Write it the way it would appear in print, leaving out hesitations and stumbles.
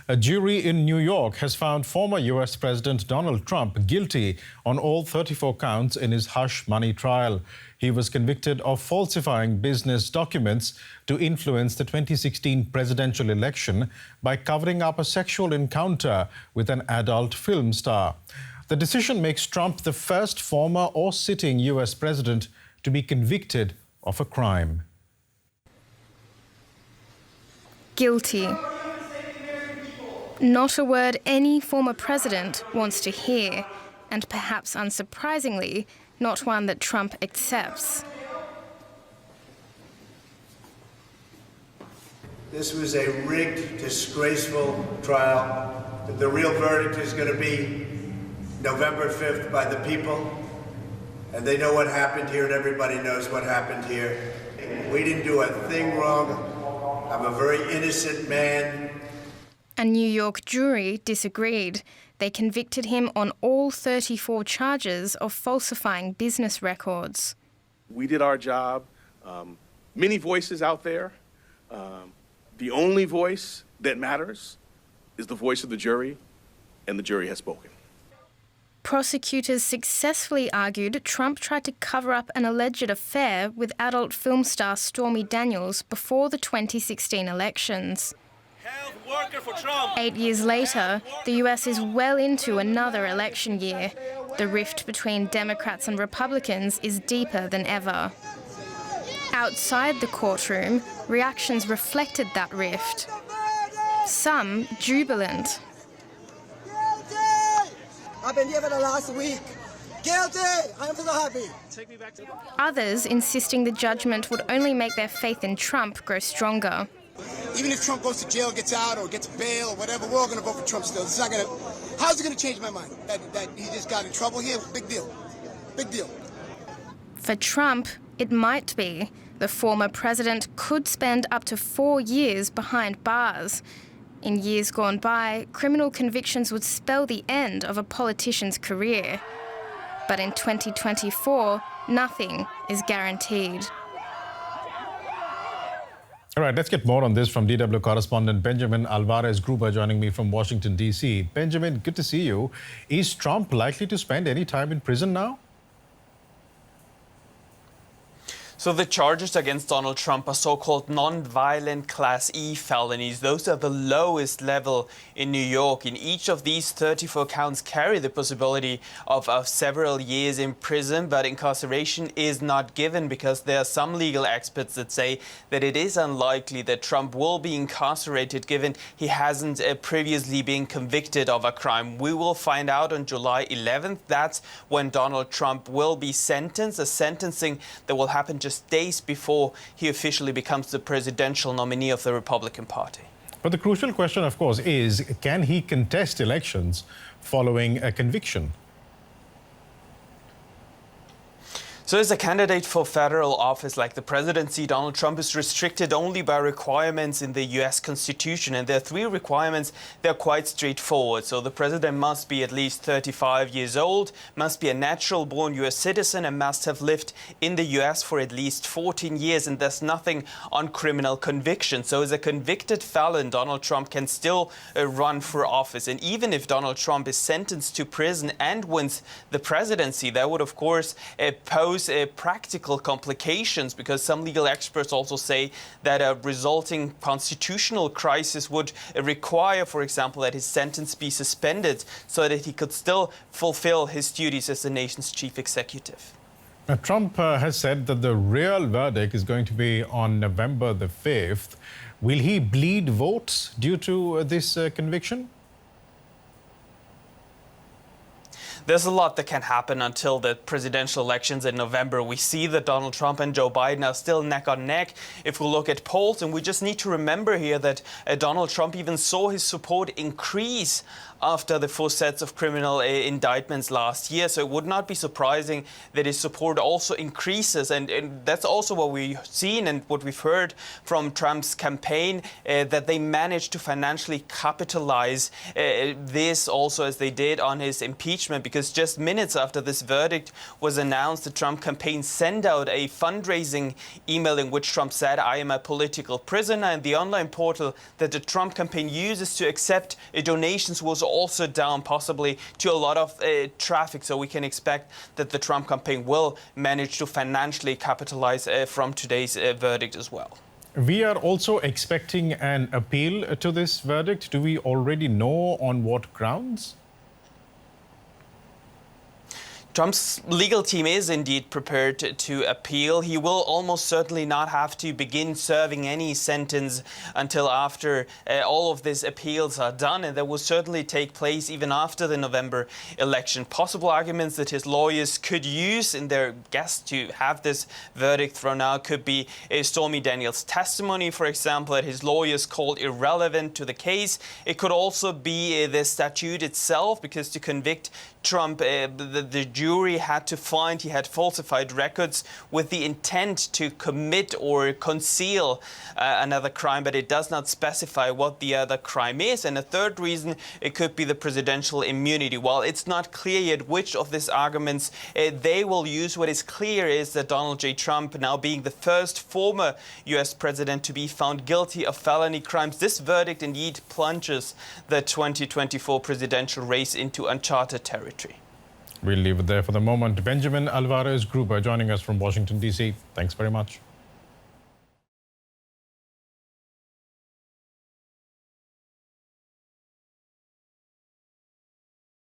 A jury in New York has found former U.S. President Donald Trump guilty on all 34 counts in his hush money trial. He was convicted of falsifying business documents to influence the 2016 presidential election by covering up a sexual encounter with an adult film star. The decision makes Trump the first former or sitting U.S. president to be convicted of a crime. Guilty. Not a word any former president wants to hear, and perhaps unsurprisingly, not one that Trump accepts. This was a rigged, disgraceful trial. The real verdict is going to be November 5th by the people, and they know what happened here, and everybody knows what happened here. We didn't do a thing wrong. I'm a very innocent man. A New York jury disagreed. They convicted him on all 34 charges of falsifying business records. We did our job. Many voices out there. The only voice that matters is the voice of the jury, and the jury has spoken. Prosecutors successfully argued Trump tried to cover up an alleged affair with adult film star Stormy Daniels before the 2016 elections. 8 years later, the US is well into another election year. The rift between Democrats and Republicans is deeper than ever. Outside the courtroom, reactions reflected that rift. Some jubilant. I've been here for the last week. Guilty! I'm so happy. Others insisting the judgment would only make their faith in Trump grow stronger. Even if Trump goes to jail, gets out, or gets bail, or whatever, we're all going to vote for Trump still. It's not gonna, how's it going to change my mind? That he just got in trouble here? Big deal. Big deal. For Trump, it might be. The former president could spend up to 4 years behind bars. In years gone by, criminal convictions would spell the end of a politician's career. But in 2024, nothing is guaranteed. All right, let's get more on this from DW correspondent Benjamin Alvarez-Gruber joining me from Washington, D.C. Benjamin, good to see you. Is Trump likely to spend any time in prison now? So the charges against Donald Trump are so-called non-violent Class E felonies. Those are the lowest level in New York. In each of these 34 counts carry the possibility of several years in prison, but incarceration is not given because there are some legal experts that say that it is unlikely that Trump will be incarcerated given he hasn't previously been convicted of a crime. We will find out on July 11th. That's when Donald Trump will be sentenced, a sentencing that will happen just days before he officially becomes the presidential nominee of the Republican Party. But the crucial question, of course, is can he contest elections following a conviction? So as a candidate for federal office like the presidency, Donald Trump is restricted only by requirements in the U.S. Constitution. And there are 3 requirements. They're quite straightforward. So the president must be at least 35 years old, must be a natural-born U.S. citizen, and must have lived in the U.S. for at least 14 years. And there's nothing on criminal conviction. So as a convicted felon, Donald Trump can still run for office. And even if Donald Trump is sentenced to prison and wins the presidency, that would, of course, pose practical complications, because some legal experts also say that a resulting constitutional crisis would require, for example, that his sentence be suspended so that he could still fulfill his duties as the nation's chief executive. Now, Trump has said that the real verdict is going to be on November the 5th. Will he bleed votes due to this conviction? There's a lot that can happen until the presidential elections in November. We see that Donald Trump and Joe Biden are still neck on neck if we look at polls. And we just need to remember here that Donald Trump even saw his support increase after the 4 sets of criminal indictments last year. So it would not be surprising that his support also increases. And that's also what we've seen and what we've heard from Trump's campaign, that they managed to financially capitalize this also as they did on his impeachment, because just minutes after this verdict was announced, the Trump campaign sent out a fundraising email in which Trump said, "I am a political prisoner," and the online portal that the Trump campaign uses to accept donations was also down, possibly to a lot of traffic. So we can expect that the Trump campaign will manage to financially capitalize from today's verdict as well. We are also expecting an appeal to this verdict. Do we already know on what grounds? Trump's legal team is indeed prepared to appeal. He will almost certainly not have to begin serving any sentence until after all of these appeals are done, and that will certainly take place even after the November election. Possible arguments that his lawyers could use in their guess to have this verdict thrown out could be Stormy Daniels' testimony, for example, that his lawyers called irrelevant to the case. It could also be the statute itself, because to convict Trump, the jury had to find he had falsified records with the intent to commit or conceal another crime, but it does not specify what the other crime is. And a third reason, it could be the presidential immunity. While it's not clear yet which of these arguments they will use, what is clear is that Donald J. Trump, now being the first former U.S. president to be found guilty of felony crimes, this verdict indeed plunges the 2024 presidential race into uncharted territory. We'll leave it there for the moment. Benjamin Alvarez Gruber joining us from Washington, D.C. Thanks very much.